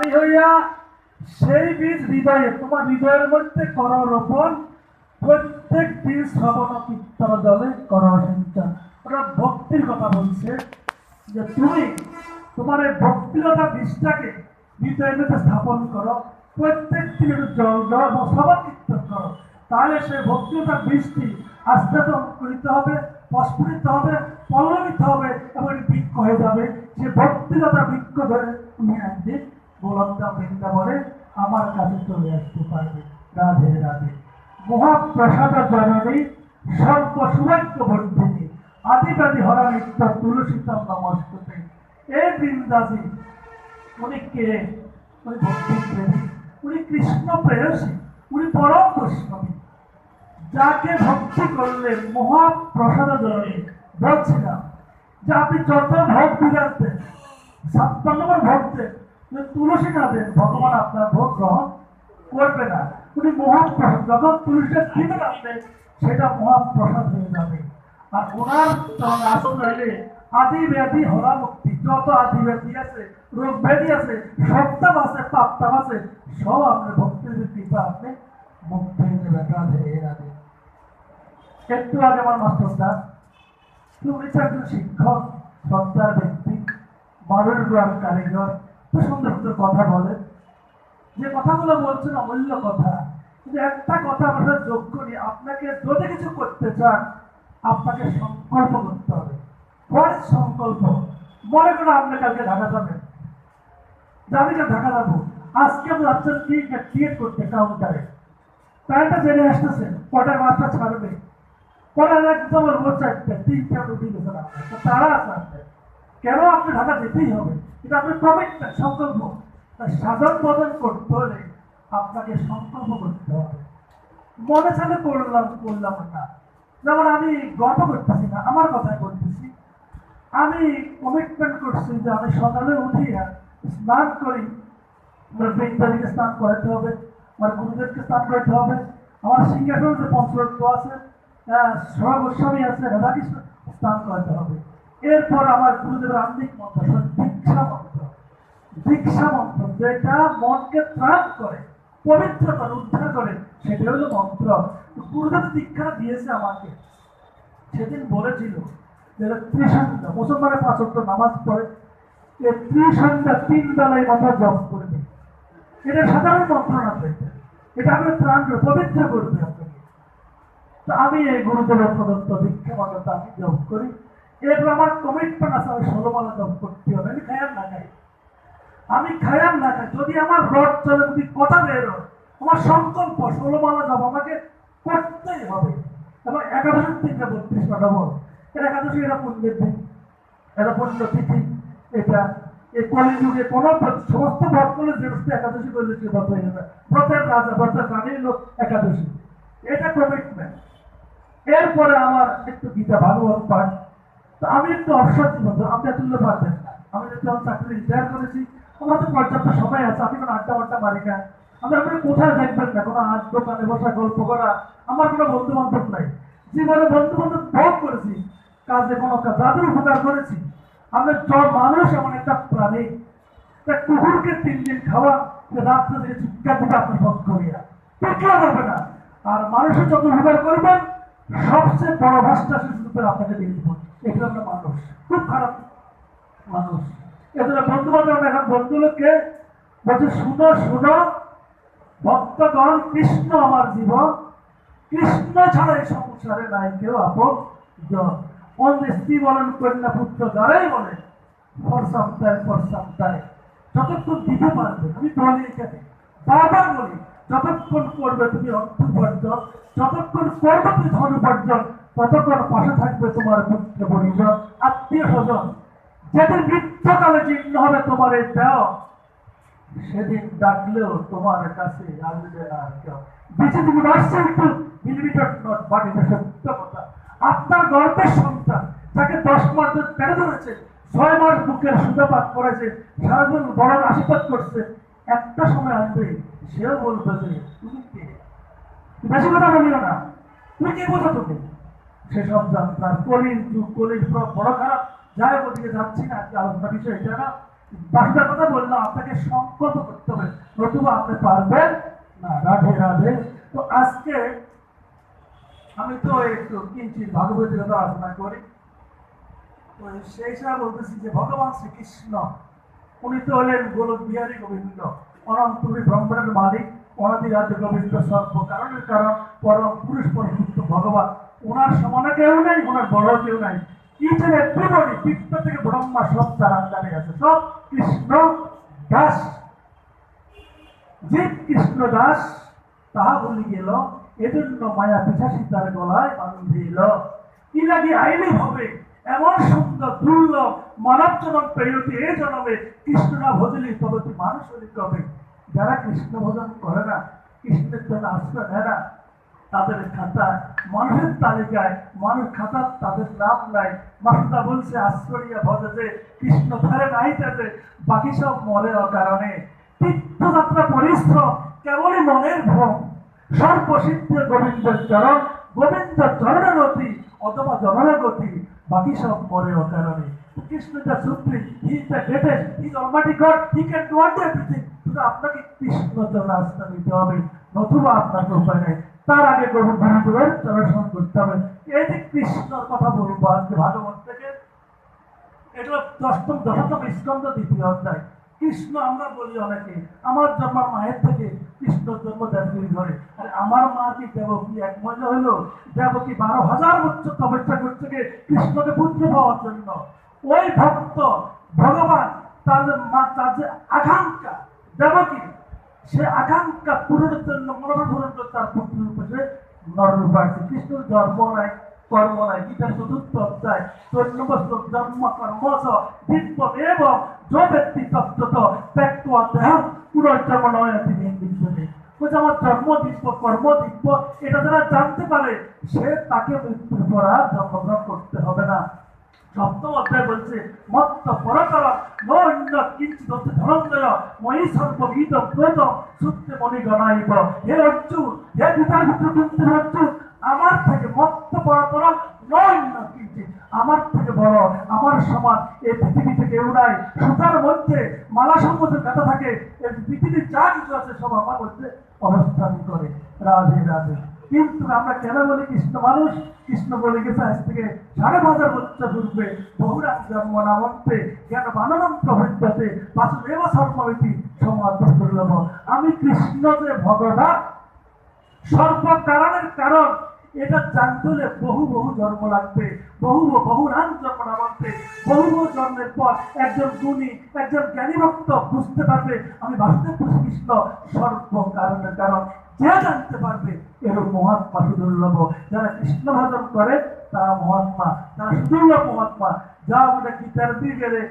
আমি হইয়া সেই বীজ হৃদয়ে, তোমার হৃদয়ের মধ্যে করো রোপণ, প্রত্যেক দিন শ্রবণ কীর্তন দলে করো সিঞ্চন। ওরা ভক্তির কথা বলছে যে তুমি তোমার এই ভক্তিলতা বীজটাকে হৃদয়ের মধ্যে স্থাপন করো, প্রত্যেক দিন একটু জল দাও এবং শ্রবণ কীর্তন করো। তাহলে সেই ভক্তিলতা বীজটি আস্তে আস্তে অঙ্কুরিত হবে, প্রস্ফুটিত হবে, পল্লবিত হবে এবং বৃক্ষ হয়ে যাবে। সে ভক্তিলতা বৃক্ষ ধরে তুমি একদিন গোলন্দা বৃন্দাবনে আমার কাছে চলে আসতে পারবে। রাধে রাধে। মহাপ্রসাদ জননী সর্ব সৌভাগ্য বর্ধিনী আদিবাদী হরা নিত্য তুলসীতম নমস্তে। এই বৃন্দাজি উনি কে? উনি ভক্তি প্রেমী, উনি কৃষ্ণ প্রেয়সী, উনি পরম বৈষ্ণবী। যাকে ভক্তি করলে মহাপ্রসাদ জননী বলছিলাম যে আপনি যত ভোগ বিরাট দেন, 56 নম্বর ভোগ দেন, তুলসী না দেন, ভগবান আপনার ভোগ গ্রহণ করবে না। উনি মহাপ্রসাদ, যখন তুলসীটা দিবেন আপনি সেটা মহাপ্রসাদ হয়ে যাবে। আর ওনার তখন আসন রইলে আদি ব্যাধি হরা মুক্তি, যত আদি ব্যাধি আছে, রোগ ব্যাধি আছে, সপ্তাহ আছে, পাপ্তাম আছে, সব আপনার ভক্তির কৃপা আপনি মুক্ত হয়ে যাবেন। রাধে রাধে। একটু আগে আমার মাস্টারদা উনি একজন শিক্ষক, সত্তার ব্যক্তি, মানুষ গ্রাম কারিগর, তো সুন্দর সুন্দর কথা বলে। যে কথাগুলো বলছেন অমূল্য কথা, কিন্তু একটা কথা আমরা যোগ করি, আপনাকে যদি কিছু করতে চান আপনাকে সংকল্প করতে হবে। পরের সংকল্প, মনে করো আপনি কালকে ঢাকা যাবেন, আমি ঢাকা যাবো, আজকে আপনি যাচ্ছেন কি টিকিট করতে কাউন্টারে, টাইমটা জেনে আসতেছেন কটায় বাসটা ছাড়বে, পরে একদম ভোর 4টে 3টে উঠে গেছেন আপনার, তারা আছে আপনার, কেন আপনি ঢাকা যেতেই হবে, এটা আপনি কমিটমেন্ট, সংকল্প। সাধন বদন করতে হলে আপনাকে সংকল্প করতে হবে। মনে চালে করলাম না, যেমন আমি গর্ব করতেছি না, আমার কথাই বলতেছি। আমি কমিটমেন্ট করছি যে আমি সকালে উঠিয়া স্নান করি, আমার বৃন্দাবীকে স্নান করাতে হবে, আমার গুরুদেবকে স্নান করাতে হবে, আমার সিংহাসন যে পঞ্চরত্ন আছে, সব গোস্বামী আছে, রাধাকৃষ্ণ স্নান করাতে হবে। এরপর আমার গুরুদেবের আন্নিক মন্ত্র, দীক্ষা মন্ত্র, দীক্ষা মন্ত্র যেটা মনকে ত্রাণ করে, পবিত্র করে, উদ্ধার করে, সেটা হলো মন্ত্র। গুরুদেব দীক্ষা দিয়েছে আমাকে, সেদিন বলেছিল যে ত্রিসন্ধ্যা, মুসলমানের 5 ওয়াক্ত নামাজ পড়ে, ত্রিসন্ধ্যা 3 বেলায় মাথা জপ করবে। এটা সাধারণ মন্ত্র না, এটা আপনার ত্রাণ করে, পবিত্র করবে আপনাকে। তো আমি এই গুরুদেবের প্রদত্ত দীক্ষা মন্ত্রটা আমি জপ করি। এরপর আমার কমিটমেন্ট আছে, আমি 16 মালা জপ করতে হবে। আমি খায়ার না খাই, আমি খায়ার না খাই, যদি আমার রথ চলে, যদি কথা বের হয়, আমার সংকল্প 16 মালা জপ আমাকে করতেই হবে। এবং একাদশীর 3টা 32 ডবল, এটা একাদশী, এটা পুণ্যের দিন, এটা পুণ্য তিথি। এটা এই কলিযুগে কোনো সমস্ত ব্রত করলে যে একাদশী করলে সে ব্রত হয়ে যাবে, ব্রতের রাজা, ব্রতের রানীর লোক একাদশী, এটা কমিটমেন্ট। এরপরে আমার একটু গীতা ভাগবত পাঠ, তো আমি একটু অবসর জীবন, আপনি তুলতে পারবেন না। আমি যদি আমার চাকরি রিটায়ার করেছি, আমার তো পর্যাপ্ত সময় আছে, আমি কোনো আড্ডা মারি না, আমি আপনি কোথায় দেখবেন না, কোনো দোকানে বসা গল্প করা, আমার কোনো বন্ধু বান্ধব নাই। জীবনে বন্ধু বান্ধব ভোগ করেছি, কাজে কোনো যাদের উপকার করেছি। আমি মানুষ এমন একটা প্রাণী, কুকুরকে 3 দিন খাওয়া, রাত্রে থেকে চিৎকার দিকে আপনি ভোগ করিয়া পেটলা যাবে না। আর মানুষের যত উপকার করবেন, সবচেয়ে বড় ভাষটা শিশুরূপে আপনাকে দিয়ে দিব। এগুলো আমরা মানুষ, খুব খারাপ মানুষ। এজন্য বন্ধু বান্ধব এখন বন্ধুলোককে বলছে, শুনো শুনো ভক্তগণ, কৃষ্ণ আমার জীবন, কৃষ্ণ ছাড়া এই সংসারে নাই কেউ আপন জন। অন্য স্ত্রী বলেন, কন্যা পুত্র যারাই বলে, ফরসামতায় যতক্ষণ দিতে পারবে, আমি বলি এখানে বারবার বলি, যতক্ষণ করবে তুমি অর্থ উপার্জন, যতক্ষণ করবে তুমি ধন উপার্জন, ততক্ষণ পাশে থাকবে তোমার পুত্র পরিজন, আত্মীয় স্বজন। যেদিন মৃত্যুকালে জীর্ণ হবে তোমার এই দেহ, সেদিন ডাকলেও তোমার কাছে আসবে না কেউ। বেঁচে তুমি আসছে একটু লিমিটেড নট, বাট এটা সত্য কথা। আপনার গর্বের সন্তান, যাকে 10 মাস পেটে ধরেছে, 6 মাস বুকের সুদাপাত করেছে, সারাদিন বড় আশীর্বাদ করছে, একটা সময় আসবে সেও বলবে যে তুমি কে, বেশি কথা বলিও না, তুমি কে বোঝো, তুমি সেসব জানতার কলির যুগ, কলির বড় খারাপ। যাই ওদিকে যাচ্ছি না, আলোচনা বিষয় এটা না, বাকিটার কথা বললাম আপনাকে। সংকল্প করতে হবে, নতুবা আপনি পারবেন না। রাধে রাধে। তো আজকে আমি তো একটু কিঞ্চিত ভাগবতের কথা আলোচনা করি। তো সেই হিসাবে বলতেছি যে ভগবান শ্রীকৃষ্ণ উনি তো হলেন গোলক বিহারী গোবিন্দ, অনন্তপুরী ব্রহ্মাণ্ডের মালিক, অনাদি রাজ্য গোবিন্দ, সর্ব কারণের কারণ, পরম পুরুষ পরমুক্ত ভগবান। ওনার সমানে কেউ নেই, ওনার বড় কেউ নাই। ইচ এন্ড এভরিবডি, পিতা থেকে ব্রহ্মা সব তার আন্ডারে আছে, সব কৃষ্ণ দাস। যে কৃষ্ণ দাস তাহা বলি গেল, এজন্য মায়া পিছাসী তার গলায় বান্ধিল। কি লাগে আইলে হবে এমন সুন্দর দুর্লভ মানব জনম পেয়তি এ জনমে, কৃষ্ণ না ভজলি তবতি মানুষ হলি কবে। যারা কৃষ্ণ ভজন করে না, কৃষ্ণের জন্য আশ্রয় নেয় না, তাদের খাতায় মানুষের তালিকায় মানুষ খাতার তাদের নাম নাই। মাসুদা বলছে আশ্রয়া ভজতে কৃষ্ণ ধারে নাই তাতে, বাকি সব মরে অকারণে। তীর্থযাত্রা পরিশ্রম কেবলই মনের ভ্রম, সর্বসিদ্ধ গোবিন্দের চরণ, গোবিন্দ চরণের অতি অথবা জননের গতি, বাকি সব মরে অকারণে। কৃষ্ণ যা supreme, he is the greatest, he is Almighty god, he can do everything. শুধু আপনাকে কৃষ্ণ চরণে আস্থা নিতে হবে, নতুবা আপনাকে উপায় নেই। তার আগে গুরুদেবের চরণ করতে হবে। এই যে কৃষ্ণর কথা বলবো আজকে ভাগবত থেকে, এটা দশতম স্কন্ধ দ্বিতীয় অধ্যায়। কৃষ্ণ আমরা বলি অনেকে, আমার জন্ম মায়ের থেকে কৃষ্ণ জন্ম দেবীর ঘরে। আর আমার মা কি দেবকী এক মজা হইল? দেবকী 12,000 বছর তপস্যা করছে কৃষ্ণকে পুত্র পাওয়ার জন্য। ওই ভক্ত ভগবান তার যে মা, তার যে আকাঙ্ক্ষা দেবকী, সে আকাঙ্ক্ষা পূরণের জন্য মনোরূপণ তার পুত্র রূপে সে নররূপ আসছে। কৃষ্ণের জন্ম নাই, কর্ম নাই। গীতার 4th অধ্যায় 4 নম্বর শ্লোক, জন্ম কর্মস দিব্যমেব যো ব্যক্তি তত্ত্বত ত্যক্ত্বা দেহং পুনর্জন্ম নয়তি নির্বিঘ্নে। বলছে আমার জন্ম দিব্য, কর্ম দিব্য, এটা যারা জানতে পারে সে তাকে মৃত্যুর পর আর জন্মগ্রহণ করতে হবে না। 7ম অধ্যায় বলছে মত্ত পরতর নন্য কিঞ্চিত ধনঞ্জয় ময়ি সর্ববিদ ব্রত সূত্রে মণি গণাইব। হে অর্জুন, হে পিতার পুত্র অর্জুন, আমার থেকে মত্ত পরতর নন্য কিঞ্চিত, আমার থেকে বড়, আমার সমান এই পৃথিবীতে কেউ নাই। সুতার মধ্যে মালা সম্পদের কথা থাকে, এই পৃথিবীর যা কিছু আছে সব আমার মধ্যে অবস্থান করে। রাধে রাধে। কিন্তু আমরা কেন বলি কৃষ্ণ মানুষ? কৃষ্ণ বলে গেছে আজ থেকে 5,500 বছর পূর্বে, বহুরাম জন্ম নামন্তে জ্ঞান বাননম প্রভৃত্যতে বাসুদেব সর্বমিতি সমাদ দুর্লভ। আমি কৃষ্ণ যে ভগবান, সর্বকারণের কারণ, এটা জানতে হলে বহু বহু জন্ম লাগবে, বহু রাম জন্ম নামন্তে, বহু জন্মের পর একজন গুণী, একজন জ্ঞানী ভক্ত বুঝতে পারবে আমি বাসুদেব কৃষ্ণ সর্বকারণের কারণ। যে জানতে পারবে এর মহাত্মা সুদুর্লভ। যারা কৃষ্ণ ভজন করে তারা মহাত্মা, তারা সুদুর্লভ মহাত্মা। যা আমরা গীতার দিয়ে গেলে,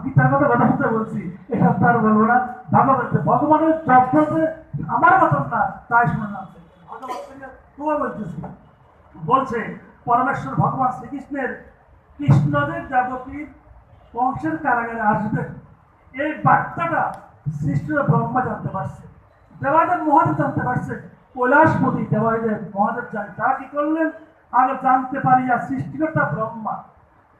গীতার কথা কথা বলছি, এসব তার বলবো না। ভাগবতে ভগবানের জব্দতে আমার মতন না, তাই শুনে না ভগবান থেকে তোমার বলতেছি। বলছে পরমেশ্বর ভগবান শ্রীকৃষ্ণের কৃষ্ণদের দেবকীর বংশের কারাগারে আসবে, এই বার্তাটা সৃষ্টির ব্রহ্মা জানতে পারছে, দেবাদেব মহাদেব জানতে পারছে। কৈলাসপতি দেবাদেব মহাদেব জান, তারা কি করলেন? আগে জানতে পারিয়া সৃষ্টিকর্তা ব্রহ্মা,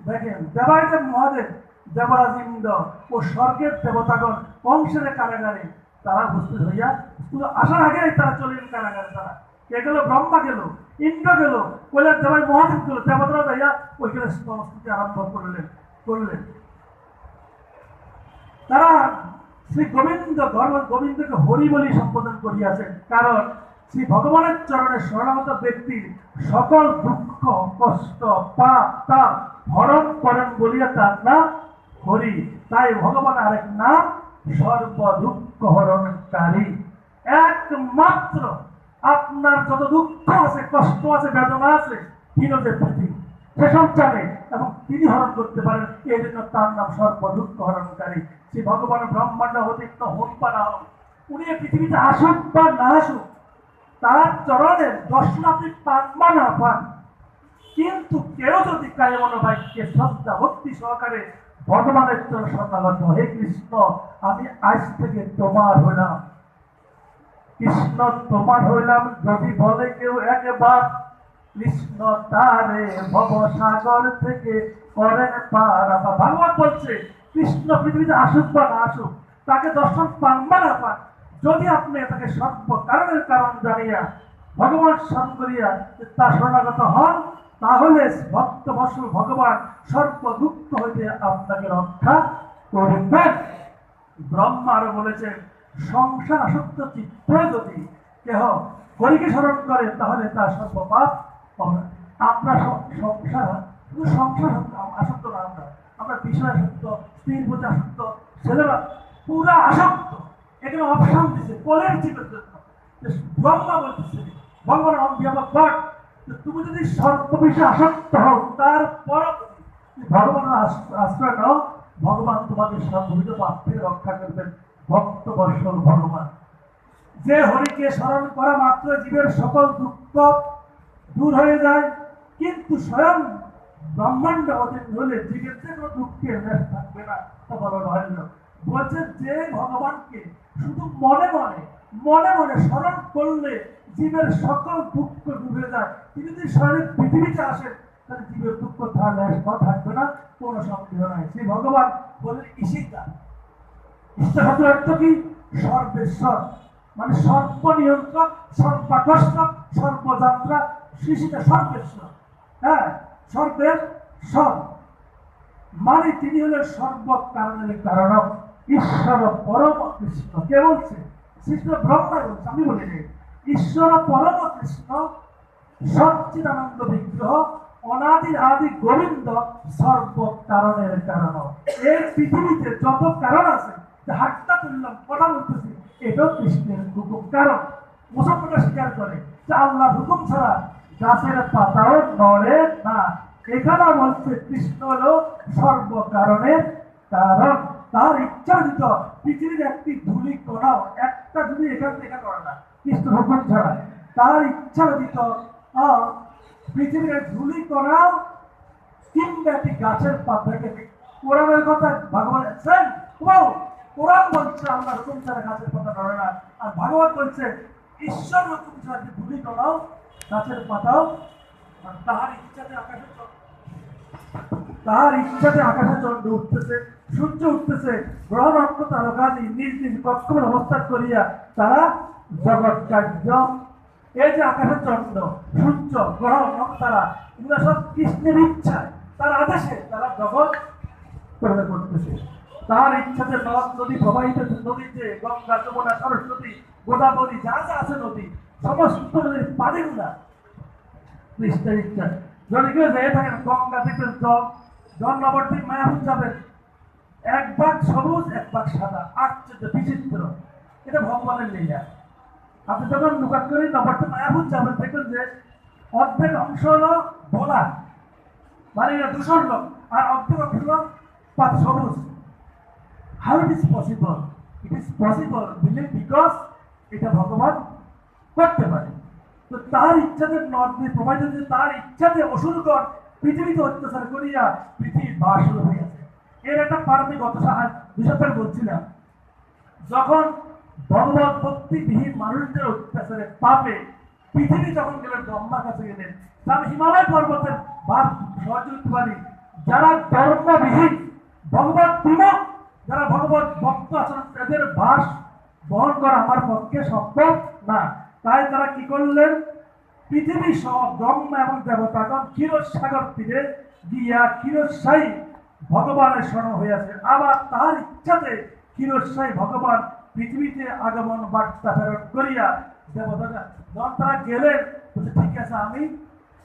দেখেন দেবাদেব মহাদেব, দেবরাজ ইন্দ্র ও স্বর্গের দেবতাগণ বংশের কারাগারে তারা উপস্থিত হইয়া, শুধু আসার আগেই তারা চলে গেল কারাগারে। তারা কে গেল? ব্রহ্মা গেল, ইন্দ্র গেল, কৈলাস দেবাই মহাদেব গেল, দেবতারা যাইয়া ওইখানে সংস্কৃতি আরম্ভ করলেন। তারা শ্রী গোবিন্দকে হরি বলি সম্বোধন করিয়াছেন, কারণ শ্রী ভগবানের চরণে শরণাগত ব্যক্তির সকল দুঃখ কষ্ট পাপ তাপ হরণ করেন বলিয়া তার নাম হরি। তাই ভগবান আরেক নাম সর্ব দুঃখ হরণকারী। একমাত্র আপনার যত দুঃখ আছে, কষ্ট আছে, বেদনা আছে, হীনদের প্রতি সেসব জানে এবং তিনি হরণ করতে পারেন। এই জন্য তার নাম সর্ব দুঃখ হরণকারী। শ্রী ভগবান ব্রহ্মাণ্ড হতিক্ত হোক বা না হোক, উনি পৃথিবীতে আসুক বা না আসুক, তার চরণের দর্শন আপনি পান বা না পান, কিন্তু কেউ যদি কায়মন বাক্যে শ্রদ্ধা ভক্তি সহকারে ভগবানের চরণ শরণাগত, হে কৃষ্ণ আমি আজ থেকে তোমার হইলাম, কৃষ্ণ তোমার হইলাম যদি বলে কেউ একবার, কৃষ্ণ তারে ভবসাগর থেকে করেন পার। ভাগবত বলছে কৃষ্ণ পৃথিবীতে আসুক বা না আসুক, তাকে দর্শন পান বা না পান, যদি আপনি তাকে সর্ব কারণের কারণ জানিয়া ভগবান স্মরণ করিয়া তার শরণাগত হন, তাহলে ভক্ত বসু ভগবান সর্ব দুঃখ হইতে আপনাকে রক্ষা করবেন। ব্রহ্মা আরো বলেছেন, সংসার আসক্ত চিত্ত যদি কেহ হরিকে স্মরণ করে তাহলে তার সর্বপাপ হবে। আমরা সংসার, শুধু সংসার আসক্ত না, আমরা বিষয় আসক্ত, স্ত্রীর প্রতি আসক্ত, ছেলেরা পুরা আসক্ত। এখানে অপশন দিচ্ছে কোলের জীবের জন্য। ব্রহ্মা বলতেছে, ভগবান অভিভাবক, তুমি যদি সর্ববিষয়ে আসক্ত হও, তারপর ভগবানের আশ্রয় নাও, ভগবান তোমাকে সর্ববিধ পাপ থেকে রক্ষা করবেন। ভক্ত বৎসল ভগবান, যে হরিকে স্মরণ করা মাত্র জীবের সকল দুঃখ দূর হয়ে যায়, কিন্তু স্বয়ং ব্রহ্মাণ্ড অধীন হলে জীবের যে কোনো দুঃখের রেশ থাকবে না। তা বড় রহস্য বলছে, যে ভগবানকে শুধু মনে মনে মনে মনে স্মরণ করলে জীবের সকল দুঃখ ডুবে যায়, তিনি যদি স্বয়ং পৃথিবীতে আসেন তাহলে জীবের দুঃখ থাকবে না, কোনো সন্দেহ নাই। সেই ভগবান বলেন ঈশিতা। ঈশিতা শব্দের অর্থ কি? সর্বেশ্বর, মানে সর্বনিয়ন্ত্রক, সর্বাকর্ষক, সর্বযাত্রা, শিশিটা সর্বেশ্বর। হ্যাঁ, সর্বেশ্বর মানে তিনি হলেন সর্বকারণের কারণ, ঈশ্বর পরম কৃষ্ণ। কে বলছে? কৃষ্ণ ব্রহ্মা বলছে, আমি বলি নেই। ঈশ্বর পরম কৃষ্ণ, সচ্চিদানন্দ বিগ্রহ, অনাদির আদি গোবিন্দ, সর্বকারণের কারণ। এই পৃথিবীতে যত কারণ আছে, যে হাতটা তুললাম, কথা বলতেছি, এটাও কৃষ্ণের হুকুম। কারণ মুসলমানরা স্বীকার করে যে আল্লাহ হুকুম ছাড়া গাছের পাতাও নড়ে না। এখানে বলছে কৃষ্ণ হল সর্বকারণের কারণ। তার ইচ্ছাদিত পৃথিবীর একটি ধূলি কণাও, একটা ধূলি এখান থেকে করে না কৃষ্ণ হুকুম ছাড়া। তার ইচ্ছাদিত পৃথিবীর ধূলি কণাও কিংবা একটি গাছের পাতাকে, কোরআনের কথা ভগবান কোরআন বলছে আল্লাহ হুকুম ছাড়া গাছের পাতা নড়ে না, আর ভাগবত বলছে ঈশ্বর হুকুম ছাড়া ধূলি কণাও গাছের পাতাও, তাহার ইচ্ছাতে আকাশে চন্দ্র উঠতেছে, সূর্য উঠতেছে, গ্রহ নক্ষত্র তারকাদি নিজ নিজ কক্ষপথ অবস্থান করিয়া তারা জগৎ কার্য। এই যে আকাশের চন্দ্র, সূর্য, গ্রহ নক্ষত্র, এগুলো সব কৃষ্ণের ইচ্ছায়, তার আদেশে তারা জগৎ করতেছে। তার ইচ্ছাতে নদ নদী প্রবাহিত, নদীতে গঙ্গা, যমুনা, সরস্বতী, গোদাবরী, যা যা আছে নদী, সমস্ত নদীর পানিগুলা কৃষ্ণের ইচ্ছা। যদি কেউ যেয়ে থাকেন গঙ্গা থেকে জল নবদ্বীপ মায়াপুর যাবেন, এক ভাগ সবুজ এক ভাগ সাদা, আশ্চর্য বিচিত্র, এটা ভগবানের লীলা। আপনি যখন লুকাত করে নবদ্বীপ মায়াপুর যাবেন, দেখবেন যে অর্ধেক অংশ হলো ভোলা, মানে দূষণ লোক, আর অর্ধেক অংশ হলো সবুজ। How it is possible? It is possible believe because এটা ভগবান করতে পারে। তো তার ইচ্ছাতে নদী প্রবাহিত, তার ইচ্ছাতে অসুরগণ পৃথিবীতে অত্যাচার করিয়া পৃথিবীর বাস হইয়াছে। এর একটা পারমিক বিষয় বলছিলাম, যখন ভগবত ভক্তিবিহীন মানুষদের অত্যাচারে পাপে পৃথিবী যখন গেলেন, ব্রহ্মার কাছে গেলেন, আমি হিমালয় পর্বতের বাস সহজ করতে পারি। যারা ধর্মবিহীন, ভগবত বিমুখ, যারা ভগবত ভক্ত আচরণ, তাদের বাস বহন করা আমার পক্ষে সম্ভব না। তাই তারা কি করলেন? পৃথিবী সহ ব্রহ্মা এবং দেবতাগণ ক্ষীরসাগর তীরে গিয়া ক্ষীরসায়ী ভগবানের শরণ হইয়াছে। আবার তার ইচ্ছাতে ক্ষীরসায়ী ভগবান পৃথিবীতে আগমন বার্তা প্রেরণ করিয়া দেবতারা যখন তারা গেলেন, ঠিক আছে, আমি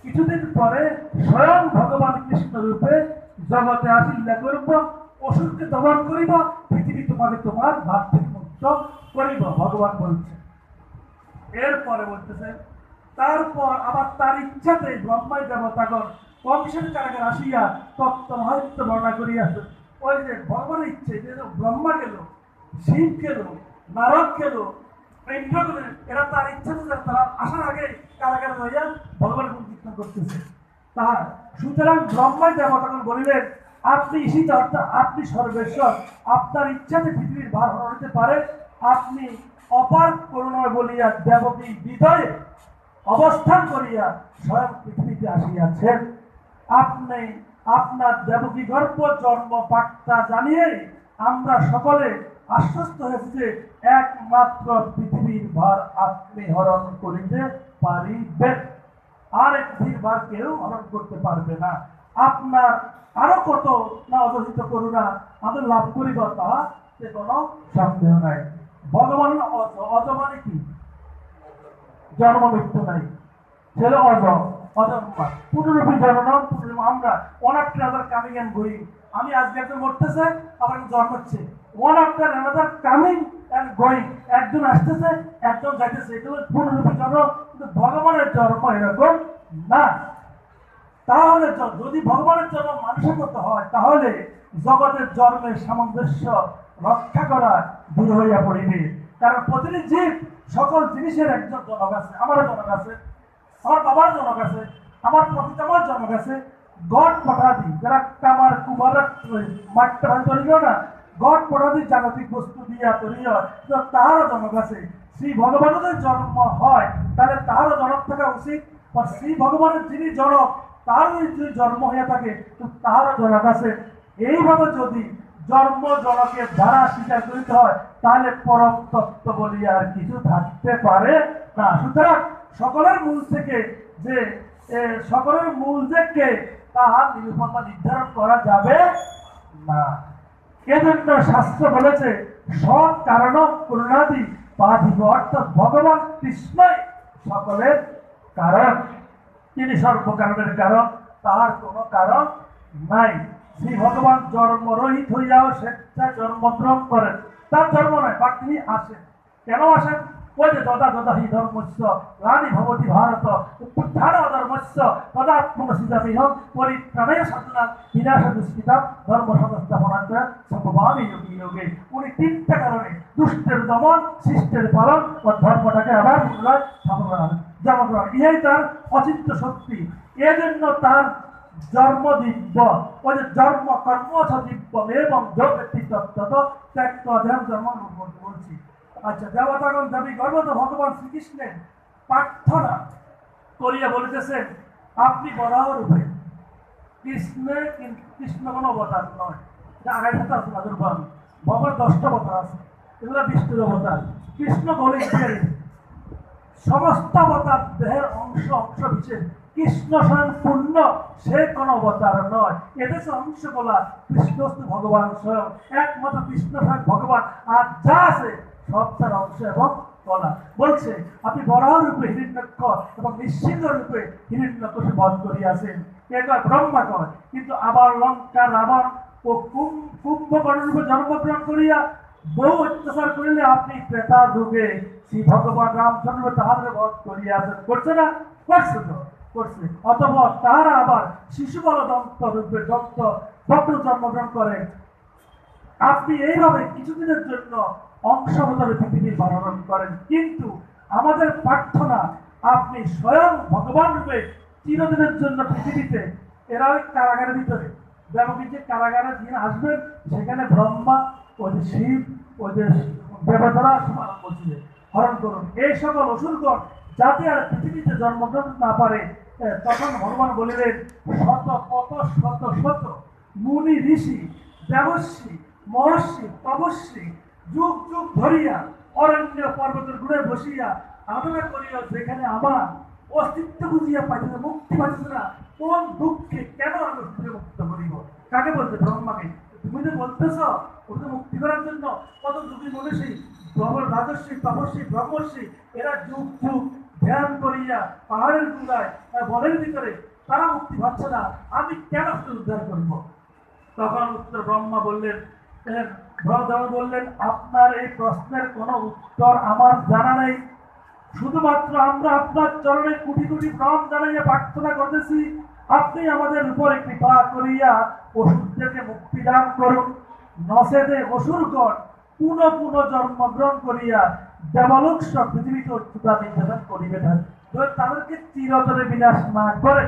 কিছুদিন পরে স্বয়ং ভগবান কৃষ্ণ রূপে জগতে আসিল্লা করব, অসুরকে দমন করিব, পৃথিবী তোমাকে তোমার ভাব থেকে মুক্ত করিব, ভগবান বলছে। এরপরে বলতেছে, তারপর আবার তার ইচ্ছাতে ব্রহ্মায় দেবতাগণ কংসের কারাগার আসিয়া তত্ত্ব মহাত্ম বর্ণনা করিয়াছে। ওই যে ভগবানের ইচ্ছে, যে ব্রহ্মা গেল, শিব গেল, নারদ গেল, ইন্দ্র গেল, এরা তার ইচ্ছাতে তারা আসার আগে কারাগারে রইয়া ভগবানের গুণ কীর্তন করতেছে। তার সুতরাং ব্রহ্মায় দেবতাগণ বলিলেন, আপনি ঈশিতা, অর্থাৎ আপনি সর্বেশ্বর, আপনার ইচ্ছাতে পৃথিবীর ভার হইতে পারে। আপনি অপার করুণায় বলিয়া দেবকী হৃদয়ে অবস্থান করিয়া স্বয়ং পৃথিবীতে আসিয়াছেন। আপনি আপনার দেবকী গর্ভ জন্ম বার্তা জানিয়ে আমরা সকলে আশ্বস্ত হয়েছে যে একমাত্র পৃথিবীর ভার আপনি হরণ করিতে পারিবেন, আর এই পৃথিবীর ভার কেউ হরণ করতে পারবে না। আপনার আরো কত না অবহিত করুণা আমি লাভ করিব তাহাতে কোনো সন্দেহ নাই। ভগবান অজ, অজ মানে কি? জন্ম মৃত্যু নাই, ছেলে অজ, অজন্মা, পুনরূপী জননম পুনরূপী। আমরা one after other coming and going. আমি আজকে একজন মরতেছে, আবার জন্মাচ্ছে, one after another coming and going. একজন আসতেছে, একজন যাইতেছে, এটা হলো পুনরূপী জন্ম। কিন্তু ভগবানের জন্ম এরকম না। তাহলে যদি ভগবানের জন্ম মানুষের মতো হয়, তাহলে জগতের জন্মের সামঞ্জস্য রক্ষা করা দূর হইয়া পড়িবে। কারণ প্রতিটি জীব, সকল জিনিসের একজন জনক আছে। আমারও জনক আছে, আমার বাবার জনক আছে, আমার প্রপিতামার জনক আছে। গড পঠাদি, যারা কামার কুমার মাঠটা ভাঙ তৈরি না, গড পঠাদি জাগতিক বস্তু দিয়া তৈরি হয়, তাহারও জনক আছে। শ্রী ভগবানের জন্ম হয়, তাহলে তাহারও জনক থাকা উচিত। বা শ্রী ভগবানের যিনি জনক, তার যদি জন্ম হয়ে থাকে, তো তাহারও জনক আছে। এইভাবে যদি জন্ম জনকের দ্বারা স্বীকার করিতে হয়, তাহলে পরম তত্ত্ব বলি আর কিছু থাকতে পারে না। সুতরাং সকলের মূল থেকে যে সকলের মূল যে কে, তাহার নিরূপণ নির্ধারণ করা যাবে না। এজন্য শাস্ত্র বলেছে সৎ কারণ করুণাদি বাধিব, অর্থাৎ ভগবান কৃষ্ণই সকলের কারণ। তিনি সর্বকারণের কারণ, তাহার কোনো কারণ নাই। শ্রী ভগবান জন্মরহিত হইয়াও স্বেচ্ছায় জন্মগ্রহণ করেন। তার জন্ম নয়, বাট তিনি আসেন। কেন আসেন? ওই যে যদা যদা হি ধর্মস্য গ্লানি ভবতি ভারত উত্থান অধর্মস্য তদাত্মনসিদামিহ পরিত্রাণায় সাধনা বিনাশ দুষ্কৃতাম ধর্ম সংস্থাপনার্থ সর্বভাবে যোগী যোগে। উনি তিনটা কারণে দুষ্টের দমন, শিষ্টের পালন ও ধর্মটাকে আবার পুনরায় স্থাপন করা হবে। যেমন ইহাই তার অচিন্ত শক্তি। এজন্য তার জন্ম দিব্য, ওই যে জন্ম কর্ম দিব্য এবং যোগ ব্যক্তি তত্ত্ব ত্যাগ অধ্যায়ন জন্ম বলছি। আচ্ছা, দেবতাগণ দেবী গর্বত ভগবান শ্রীকৃষ্ণের প্রার্থনা করিয়া বলিতেছেন, আপনি বরাহ রূপে। কৃষ্ণ কোনো অবতার নয়, এটা আড়াই হাতে আছে প্রাদুর্ভাব। ভগবান 10টা অবতার আছে, এগুলো বিষ্ণুর অবতার। কৃষ্ণ বলে সমস্ত অবতার দেহের অংশ অংশ বিশেষ। কৃষ্ণ স্বয়ং পূর্ণ, সে কোনো অবতার নয়। এদেশে অংশ বলা কৃষ্ণ ভগবান স্বয়ং, একমাত্র কৃষ্ণ স্বয়ং ভগবান। আর যা আছে সব তার অংশ এবং বলা। বলছে আপনি বরাহ রূপে হিরণ্যক্ষ এবং নিঃসিংহ রূপে হিরণ্যকশিপু বধ করিয়াছেন, এটা ব্রহ্মা কয়। কিন্তু আবার লঙ্কা রাবণ ও কুম্ভকর্ণ রূপে জন্মগ্রহণ করিয়া বহু অত্যাচার করিলে আপনি ত্রেতা যুগে শ্রী ভগবান রামচন্দ্র তাহাদের বধ করিয়াছেন। করছে না? করছে তো, করছে। অথবা তাহারা আবার শিশুবল দন্ত রূপে দন্ত ভক্ত জন্মগ্রহণ করে। আপনি এইভাবে কিছুদিনের জন্য অংশভাবে পৃথিবীর পালন করেন, কিন্তু আমাদের প্রার্থনা আপনি স্বয়ং ভগবান রূপে চিরদিনের জন্য পৃথিবীতে। এরা ওই কারাগারের ভিতরে, যেমন যে কারাগারে দিন আসবেন, সেখানে ব্রহ্মা, ওই যে শিব, ওই যে দেবতারা সমান করছে, হরণ করুন এই সকল অসুরগণ যাতে আর পৃথিবীতে জন্মগ্রহণ না পারে। তখন ভগবান বলিলেন, শত কত শত শত মুনি ঋষি দেবশ্রী মহর্ষি তপস্বী যুগ যুগ ধরিয়া অরণ্য পর্বতের গুড়ে বসিয়া আলোচনা করিয়া যেখানে আমার অস্তিত্ব বুঝিয়া পাইছে, মুক্তি পাইছে না, কোন দুঃখে কেন আমি মুক্ত করিব? কাকে বলছে? ব্রহ্মাকে। তুমি যে বলতেছ ওটা মুক্তি করার জন্য কত যুগী মনীষী, রাজস্বী তপস্বী ব্রহ্মর্ষি, এরা যুগ যুগ ধ্যান করিয়া পাহাড়ের গুড়ায় বনের ভিতরে তারা মুক্তি পাচ্ছে না, আমি কেন উদ্ধার করিব? তখন উত্তর ব্রহ্মা বললেন, বললেন আপনার এই প্রশ্নের কোনো উত্তর আমার জানা নেই। শুধুমাত্র আমরা আপনার চরণে কোটি কোটি প্রণাম জানাইয়া প্রার্থনা করতেছি, আপনি আমাদের উপরে কৃপা করিয়া অসুরদেরকে মুক্তি দান করুন। নচেতে অসুরগণ পুনঃ পুনঃ জন্মগ্রহণ করিয়া দেবলোক সব পৃথিবীতে অচ্যুতা নির্যাতন করিবে না। তাদেরকে চিরতরে বিনাশ না করে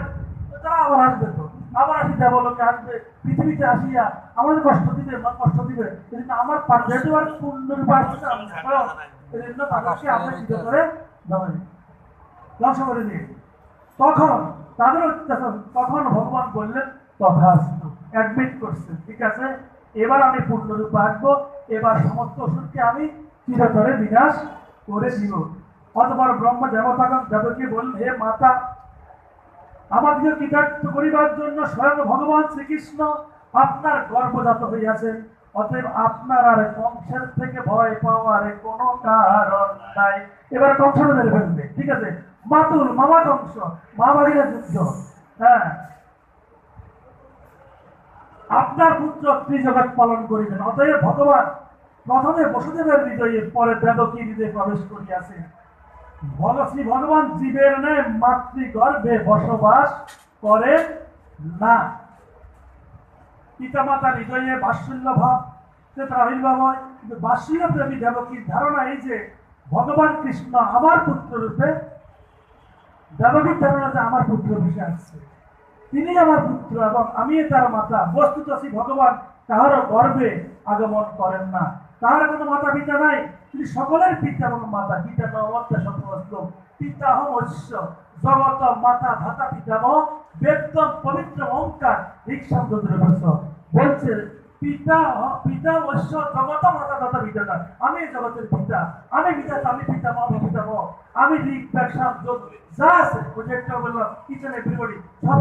তারা আবার আসবে, তো আবার আসি দেবলোকে আসবে, পৃথিবীতে আসিয়া আমাদের কষ্ট দিবে, কষ্ট দিবে। কিন্তু আমার যেহেতু আর পূর্ণরূপে আসবে, এই জন্য তাদেরকে আমরা চিরতরে ধ্বংস করে দিই। তখন তাদের অত্যাচার, তখন ভগবান বললেন তথাস্তু, অ্যাডমিট করছেন, ঠিক আছে, এবার আমি পূর্ণরূপে আসবো, এবার সমস্ত অসুরকে আমি চিরতরে বিনাশ করে দিব। অতঃপর ব্রহ্মা দেবতাগণ দেবকে বললেন, হে মাতা, আমাদের কৃতার্থ করিবার জন্য স্বয়ং ভগবান শ্রীকৃষ্ণ আপনার গর্ভজাত হইয়াছেন। অতএব আপনার আর কংসের থেকে ভয় পাওয়ার কোনো কারণ নাই। এবার কংস মেরে ফেলবে, ঠিক আছে? মাতুল মামা কংস, মহাভারতের যুদ্ধ। হ্যাঁ, আপনার পুত্র ত্রিজগৎ পালন করিবেন। অতএব ভগবান প্রথমে বসুদেবের হৃদয়ে, পরে দেবকীর হৃদয়ে প্রবেশ করিয়াছেন। শ্রী ভগবান জীবের ন্যায় মাতৃগর্ভে বসবাস করে না। পিতা মাতার হৃদয়ে বাৎসল্য ভাব আবির্ভাব হয়, কিন্তু বাৎসল্য প্রেমী দেবকীর ধারণা এই যে ভগবান কৃষ্ণ আমার পুত্র রূপে, দেবকীর ধারণা যে আমার পুত্র রূপে আসছে, তিনি আমার পুত্র এবং আমি তার মাতা। বস্তুত শ্রী ভগবান কাহারও গর্ভে আগমন করেন না, তাহার কোনো মাতা পিতা নাই, তিনি সকলের পিতা এবং মাতা। পিতা নবদ্য সপ্তমস্ত পিতা হস্য জগত মাতা ভাতা পিতামহ বেদম পবিত্র ওঙ্কার ঋক্সাব্দ বলছে, পিতা পিতা হস্য জগত মাতা দাতা পিতা। আমি জগতের পিতা, আমি পিতা, আমি পিতামহ পিতামহ, আমি ঋক ব্যাগ সাম যোগ যা আছে প্রজেক্টটা বললাম, কিচেন এভরিবডি সব